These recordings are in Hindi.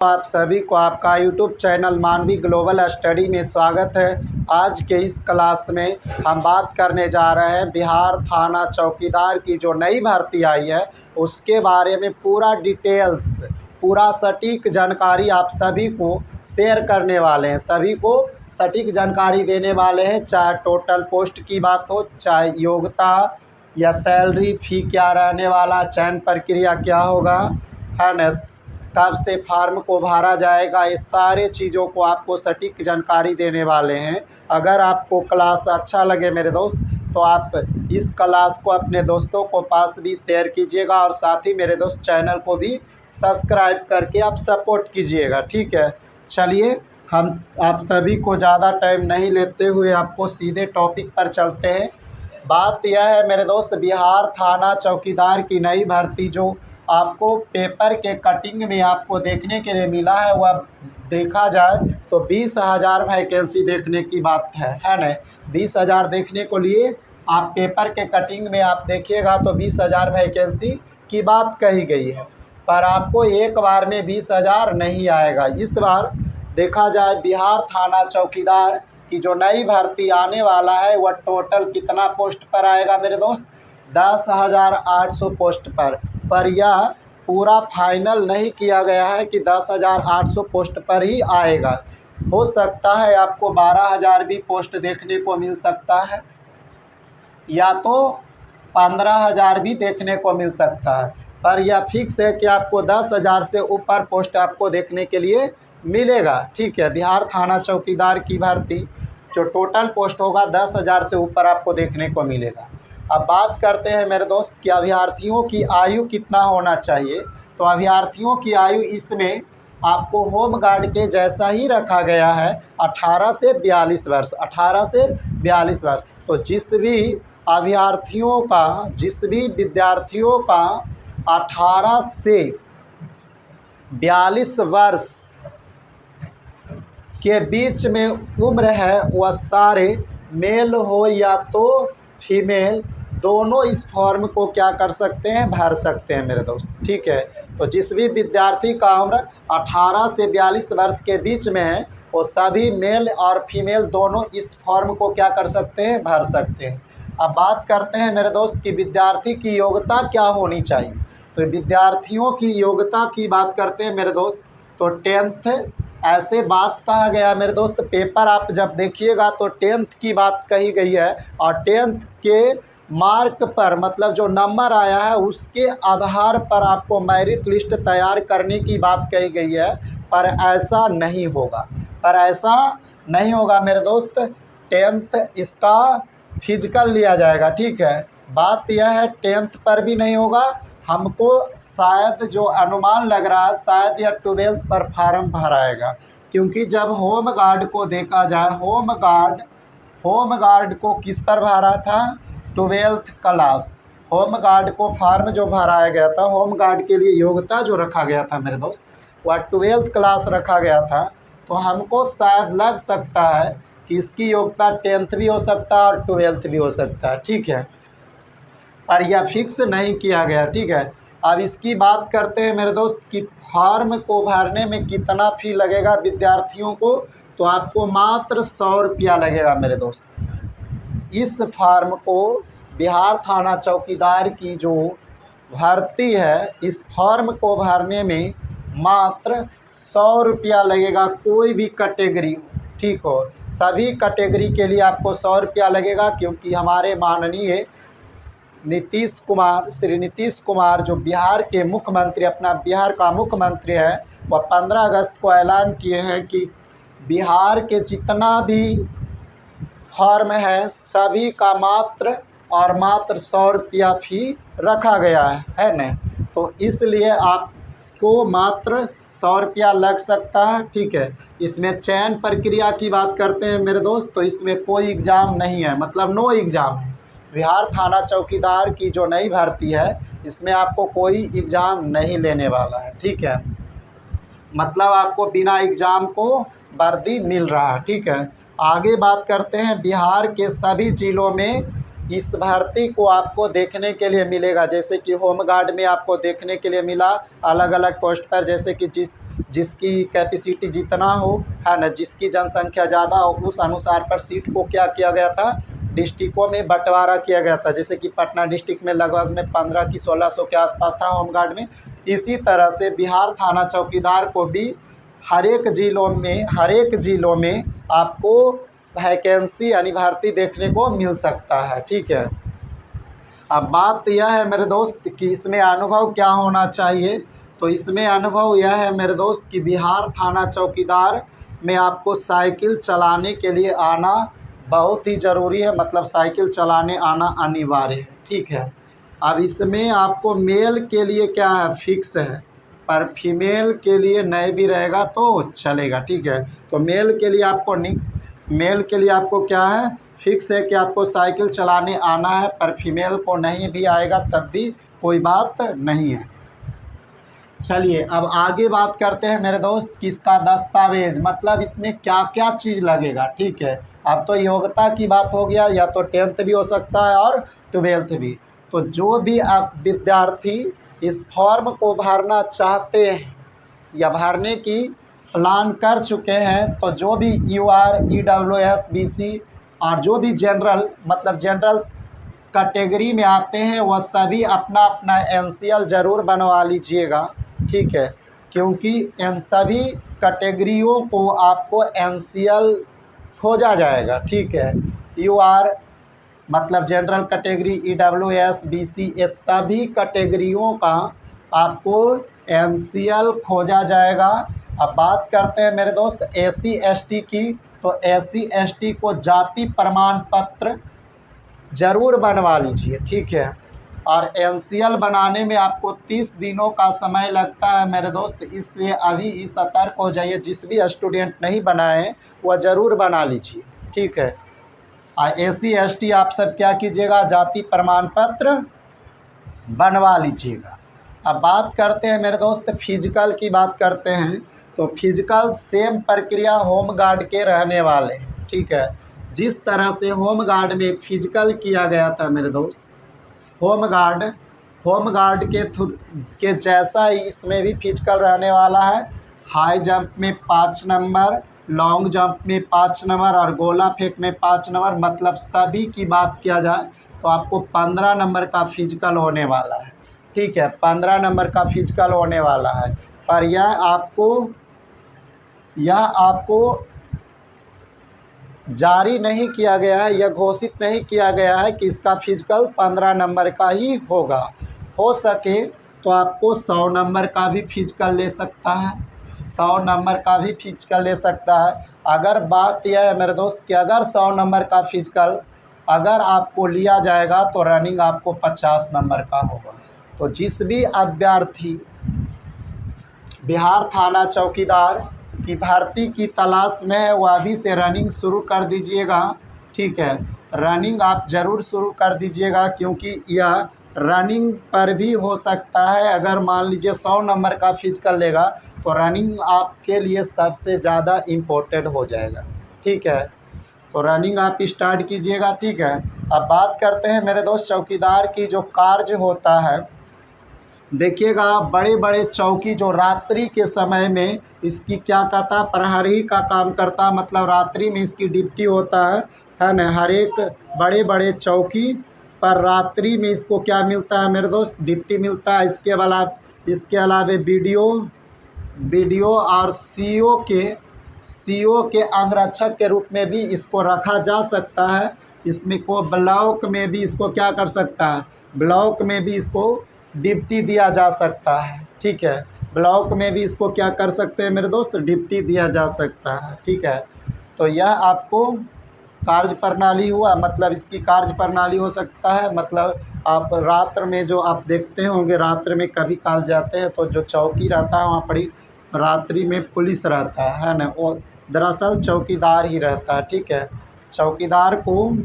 आप सभी को आपका YouTube चैनल मानवी ग्लोबल स्टडी में स्वागत है। आज के इस क्लास में हम बात करने जा रहे हैं बिहार थाना चौकीदार की जो नई भर्ती आई है उसके बारे में पूरा डिटेल्स, पूरा सटीक जानकारी आप सभी को शेयर करने वाले हैं। सभी को सटीक जानकारी देने वाले हैं, चाहे टोटल पोस्ट की बात हो, चाहे योग्यता या सैलरी, फ़ी क्या रहने वाला, चयन प्रक्रिया क्या होगा, है न, कब से फार्म को भरा जाएगा, ये सारे चीज़ों को आपको सटीक जानकारी देने वाले हैं। अगर आपको क्लास अच्छा लगे मेरे दोस्त तो आप इस क्लास को अपने दोस्तों को पास भी शेयर कीजिएगा और साथ ही मेरे दोस्त चैनल को भी सब्सक्राइब करके आप सपोर्ट कीजिएगा। ठीक है, चलिए हम आप सभी को ज़्यादा टाइम नहीं लेते हुए आपको सीधे टॉपिक पर चलते हैं। बात यह है मेरे दोस्त, बिहार थाना चौकीदार की नई भर्ती जो आपको पेपर के कटिंग में आपको देखने के लिए मिला है, वह देखा जाए तो 20,000 वैकेंसी देखने की बात है ना। 20,000 देखने को लिए आप पेपर के कटिंग में आप देखिएगा तो 20,000 वैकेंसी की बात कही गई है, पर आपको एक बार में 20,000 नहीं आएगा। इस बार देखा जाए बिहार थाना चौकीदार की जो नई भर्ती आने वाला है वह टोटल कितना पोस्ट पर आएगा मेरे दोस्त, 10,800 पोस्ट पर यह पूरा फाइनल नहीं किया गया है कि 10,800 पोस्ट पर ही आएगा। हो सकता है आपको 12,000 भी पोस्ट देखने को मिल सकता है या तो 15,000 भी देखने को मिल सकता है, पर यह फिक्स है कि आपको 10,000 से ऊपर पोस्ट आपको देखने के लिए मिलेगा। ठीक है, बिहार थाना चौकीदार की भर्ती जो टोटल पोस्ट होगा 10,000 से ऊपर आपको देखने को मिलेगा। अब बात करते हैं मेरे दोस्त कि अभ्यर्थियों की आयु कितना होना चाहिए। तो अभ्यर्थियों की आयु इसमें आपको होम गार्ड के जैसा ही रखा गया है, 18 से 42 वर्ष, 18 से 42 वर्ष। तो जिस भी विद्यार्थियों का 18 से 42 वर्ष के बीच में उम्र है वह सारे मेल हो या तो फीमेल, दोनों इस फॉर्म को क्या कर सकते हैं, भर सकते हैं मेरे दोस्त। ठीक है, तो जिस भी विद्यार्थी का उम्र 18 से 42 वर्ष के बीच में है वो सभी मेल और फीमेल दोनों इस फॉर्म को क्या कर सकते हैं, भर सकते हैं। अब बात करते हैं मेरे दोस्त कि विद्यार्थी की योग्यता क्या होनी चाहिए। तो विद्यार्थियों की योग्यता की बात करते हैं मेरे दोस्त तो 10th, ऐसे बात कहा गया मेरे दोस्त, पेपर आप जब देखिएगा तो 10th की बात कही गई है और 10th के मार्क पर, मतलब जो नंबर आया है उसके आधार पर आपको मेरिट लिस्ट तैयार करने की बात कही गई है, पर ऐसा नहीं होगा मेरे दोस्त। 10th इसका फिजिकल लिया जाएगा। ठीक है, बात यह है 10th पर भी नहीं होगा, हमको शायद जो अनुमान लग रहा है शायद या 12th पर फार्म भराएगा, क्योंकि जब होम गार्ड को देखा जाए, होम गार्ड को किस पर भरा था, 12th क्लास। होम गार्ड को फार्म जो भराया गया था, होम गार्ड के लिए योग्यता जो रखा गया था मेरे दोस्त वह 12th क्लास रखा गया था। तो हमको शायद लग सकता है कि इसकी योग्यता 10th भी हो सकता है और 12th भी हो सकता है। ठीक है, पर यह फिक्स नहीं किया गया। ठीक है, अब इसकी बात करते हैं मेरे दोस्त कि फॉर्म को भरने में कितना फ़ी लगेगा विद्यार्थियों को। तो आपको मात्र 100 रुपया लगेगा मेरे दोस्त। इस फॉर्म को बिहार थाना चौकीदार की जो भर्ती है, इस फॉर्म को भरने में मात्र 100 रुपया लगेगा, कोई भी कैटेगरी। ठीक हो, सभी कैटेगरी के लिए आपको 100 रुपया लगेगा, क्योंकि हमारे माननीय श्री नीतीश कुमार जो बिहार के मुख्यमंत्री, अपना बिहार का मुख्यमंत्री है, वह 15 अगस्त को ऐलान किए हैं कि बिहार के जितना भी फॉर्म है सभी का मात्र 100 रुपया फ़ी रखा गया है ना। तो इसलिए आपको मात्र 100 रुपया लग सकता है। ठीक है, इसमें चयन प्रक्रिया की बात करते हैं मेरे दोस्त तो इसमें कोई एग्ज़ाम नहीं है, मतलब नो एग्ज़ाम है। बिहार थाना चौकीदार की जो नई भर्ती है इसमें आपको कोई एग्ज़ाम नहीं लेने वाला है। ठीक है, मतलब आपको बिना एग्ज़ाम को वर्दी मिल रहा है। ठीक है, आगे बात करते हैं, बिहार के सभी ज़िलों में इस भर्ती को आपको देखने के लिए मिलेगा। जैसे कि होम गार्ड में आपको देखने के लिए मिला अलग अलग पोस्ट पर, जैसे कि जिसकी कैपेसिटी जितना हो, है ना, जिसकी जनसंख्या ज़्यादा हो, उस अनुसार पर सीट को क्या किया गया था, डिस्ट्रिक्टों में बंटवारा किया गया था। जैसे कि पटना डिस्ट्रिक्ट में लगभग में 15 की 1600 के आसपास था होमगार्ड में। इसी तरह से बिहार थाना चौकीदार को भी हर एक ज़िलों में आपको वैकेंसी यानी भर्ती देखने को मिल सकता है। ठीक है, अब बात यह है मेरे दोस्त कि इसमें अनुभव क्या होना चाहिए। तो इसमें अनुभव यह है मेरे दोस्त कि बिहार थाना चौकीदार में आपको साइकिल चलाने के लिए आना बहुत ही ज़रूरी है, मतलब साइकिल चलाने आना अनिवार्य है। ठीक है, अब इसमें आपको मेल के लिए क्या है, फिक्स है, पर फीमेल के लिए नहीं भी रहेगा तो चलेगा। ठीक है, तो मेल के लिए आपको क्या है, फिक्स है कि आपको साइकिल चलाने आना है, पर फीमेल को नहीं भी आएगा तब भी कोई बात नहीं है। चलिए अब आगे बात करते हैं मेरे दोस्त कि इसका दस्तावेज, मतलब इसमें क्या क्या चीज़ लगेगा। ठीक है, अब तो योग्यता की बात हो गया, या तो 10th भी हो सकता है और 12th भी। तो जो भी आप विद्यार्थी इस फॉर्म को भरना चाहते हैं या भरने की प्लान कर चुके हैं, तो जो भी UR, EWS, BC और जो भी जनरल कैटेगरी में आते हैं, वह सभी अपना अपना NCL ज़रूर बनवा लीजिएगा। ठीक है, क्योंकि इन सभी कैटेगरियों को आपको NCL खोजा जाएगा। ठीक है, UR मतलब जनरल कैटेगरी, EWS, BC, ये सभी कैटेगरियों का आपको NCL खोजा जाएगा। अब बात करते हैं मेरे दोस्त SC ST की। तो SC ST को जाति प्रमाण पत्र ज़रूर बनवा लीजिए। ठीक है, और NCL बनाने में आपको 30 दिनों का समय लगता है मेरे दोस्त, इसलिए अभी सतर्क हो जाइए। जिस भी स्टूडेंट नहीं बनाए वह ज़रूर बना लीजिए। ठीक है, SC ST आप सब क्या कीजिएगा, जाति प्रमाण पत्र बनवा लीजिएगा। अब बात करते हैं मेरे दोस्त फिजिकल की बात करते हैं। तो फिजिकल सेम प्रक्रिया होमगार्ड के रहने वाले। ठीक है, जिस तरह से होमगार्ड में फिजिकल किया गया था मेरे दोस्त, होमगार्ड के जैसा ही इसमें भी फिजिकल रहने वाला है। हाई जंप में 5 नंबर, लॉन्ग जंप में 5 नंबर और गोला फेंक में 5 नंबर, मतलब सभी की बात किया जाए तो आपको 15 नंबर का फिजिकल होने वाला है। ठीक है, 15 नंबर का फिजिकल होने वाला है, पर यह आपको जारी नहीं किया गया है, यह घोषित नहीं किया गया है कि इसका फिजिकल 15 नंबर का ही होगा। हो सके तो आपको 100 नंबर का भी फिजिकल ले सकता है, 100 नंबर का भी फिजिकल ले सकता है। अगर बात यह है मेरे दोस्त कि अगर 100 नंबर का फिजिकल अगर आपको लिया जाएगा तो रनिंग आपको 50 नंबर का होगा। तो जिस भी अभ्यर्थी बिहार थाना चौकीदार की भर्ती की तलाश में है, वह अभी से रनिंग शुरू कर दीजिएगा। ठीक है, रनिंग आप ज़रूर शुरू कर दीजिएगा, क्योंकि यह रनिंग पर भी हो सकता है। अगर मान लीजिए 100 नंबर का फिजिकल लेगा तो रनिंग आपके लिए सबसे ज़्यादा इम्पोर्टेंट हो जाएगा। ठीक है, तो रनिंग आप स्टार्ट कीजिएगा। ठीक है, अब बात करते हैं मेरे दोस्त चौकीदार की जो कार्य होता है। देखिएगा, बड़े बड़े चौकी जो रात्रि के समय में इसकी क्या कहता, प्रहरी का काम करता, मतलब रात्रि में इसकी ड्यूटी होता है ना। हर एक बड़े बड़े चौकी पर रात्रि में इसको क्या मिलता है मेरे दोस्त, ड्यूटी मिलता है। इसके अलावा BDO और CO के अंगरक्षक के रूप में भी इसको रखा जा सकता है। इसमें को ब्लॉक में भी इसको क्या कर सकता है, ब्लॉक में भी इसको ड्यूटी दिया जा सकता है। ठीक है, ब्लॉक में भी इसको क्या कर सकते हैं मेरे दोस्त, ड्यूटी दिया जा सकता है। ठीक है, तो यह आपको कार्य प्रणाली हुआ, मतलब इसकी कार्य प्रणाली हो सकता है। मतलब आप रात्र में जो आप देखते होंगे, रात्र में कभी काल जाते हैं तो जो चौकी रहता है वहाँ पर रात्रि में पुलिस रहता है ना, वो दरअसल चौकीदार ही रहता है। ठीक है, चौकीदार को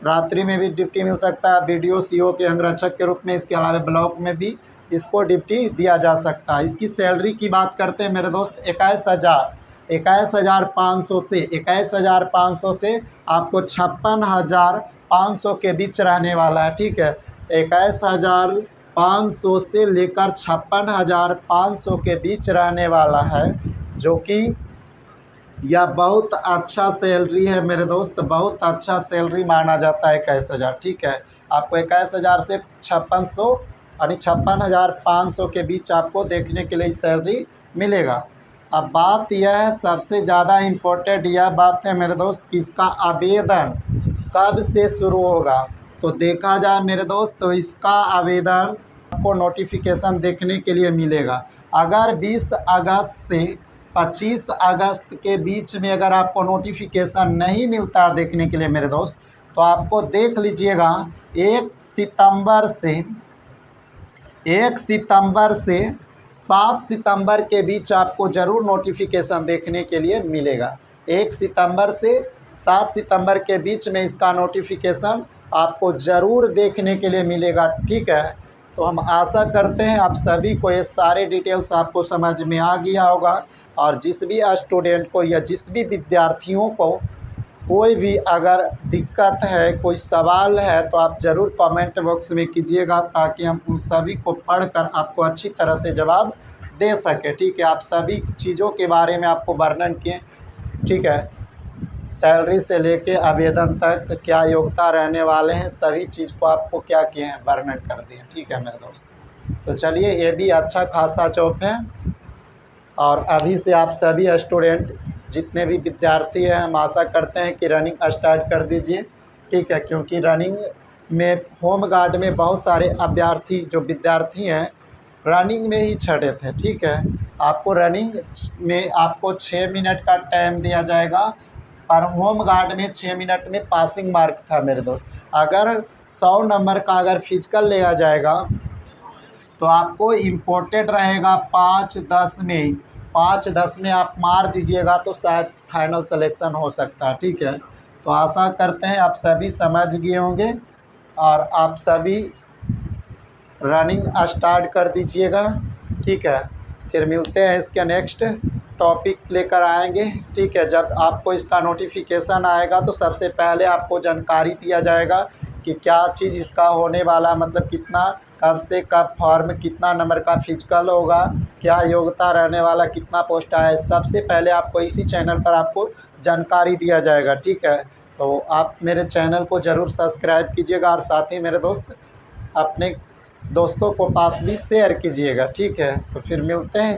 रात्रि में भी ड्यूटी मिल सकता है, BDO CO के अंगरक्षक के रूप में। इसके अलावा ब्लॉक में भी इसको ड्यूटी दिया जा सकता है। इसकी सैलरी की बात करते हैं मेरे दोस्त, 21,500 से आपको 56,500 के बीच रहने वाला है। ठीक है, 21,000 500 से लेकर 56,500 के बीच रहने वाला है, जो कि यह बहुत अच्छा सैलरी है मेरे दोस्त, बहुत अच्छा सैलरी माना जाता है 21,000। ठीक है, आपको 21,000 से 5600 यानी 56,500 के बीच आपको देखने के लिए सैलरी मिलेगा। अब बात यह है, सबसे ज़्यादा इम्पोर्टेंट यह बात है मेरे दोस्त कि इसका आवेदन कब से शुरू होगा। तो देखा जाए मेरे दोस्त, तो इसका आवेदन आपको नोटिफिकेशन देखने के लिए मिलेगा। अगर 20 अगस्त से 25 अगस्त के बीच में अगर आपको नोटिफिकेशन नहीं मिलता देखने के लिए मेरे दोस्त, तो आपको देख लीजिएगा 1 सितंबर से 7 सितंबर के बीच आपको ज़रूर नोटिफिकेशन देखने के लिए मिलेगा। 1 सितंबर से 7 सितंबर के बीच में इसका नोटिफिकेशन आपको ज़रूर देखने के लिए मिलेगा। ठीक है, तो हम आशा करते हैं आप सभी को ये सारे डिटेल्स आपको समझ में आ गया होगा। और जिस भी स्टूडेंट को या जिस भी विद्यार्थियों को कोई भी अगर दिक्कत है, कोई सवाल है, तो आप ज़रूर कमेंट बॉक्स में कीजिएगा, ताकि हम उन सभी को पढ़कर आपको अच्छी तरह से जवाब दे सकें। ठीक है, आप सभी चीज़ों के बारे में आपको वर्णन किए। ठीक है, सैलरी से लेके आवेदन तक क्या योग्यता रहने वाले हैं, सभी चीज़ को आपको क्या किए हैं, वर्णन कर दिए। ठीक है मेरे दोस्त, तो चलिए, ये भी अच्छा खासा जॉब है। और अभी से आप सभी स्टूडेंट जितने भी विद्यार्थी हैं, हम आशा करते हैं कि रनिंग स्टार्ट कर दीजिए। ठीक है, क्योंकि रनिंग में होम गार्ड में बहुत सारे अभ्यर्थी जो विद्यार्थी हैं रनिंग में ही छठे थे। ठीक है, आपको रनिंग में आपको 6 मिनट का टाइम दिया जाएगा, पर होम गार्ड में 6 मिनट में पासिंग मार्क था मेरे दोस्त। अगर 100 नंबर का अगर फिजिकल लिया जाएगा तो आपको इम्पोर्टेंट रहेगा 5-10 में, 5-10 में आप मार दीजिएगा तो शायद फाइनल सिलेक्शन हो सकता है। ठीक है, तो आशा करते हैं आप सभी समझ गए होंगे और आप सभी रनिंग स्टार्ट कर दीजिएगा। ठीक है, फिर मिलते हैं, इसके नेक्स्ट टॉपिक लेकर आएंगे। ठीक है, जब आपको इसका नोटिफिकेशन आएगा तो सबसे पहले आपको जानकारी दिया जाएगा कि क्या चीज़ इसका होने वाला, मतलब कितना, कब से कब फॉर्म, कितना नंबर का फिजिकल होगा, क्या योग्यता रहने वाला, कितना पोस्ट आया, सबसे पहले आपको इसी चैनल पर आपको जानकारी दिया जाएगा। ठीक है, तो आप मेरे चैनल को ज़रूर सब्सक्राइब कीजिएगा और साथ ही मेरे दोस्त अपने दोस्तों को पास भी शेयर कीजिएगा। ठीक है, तो फिर मिलते हैं।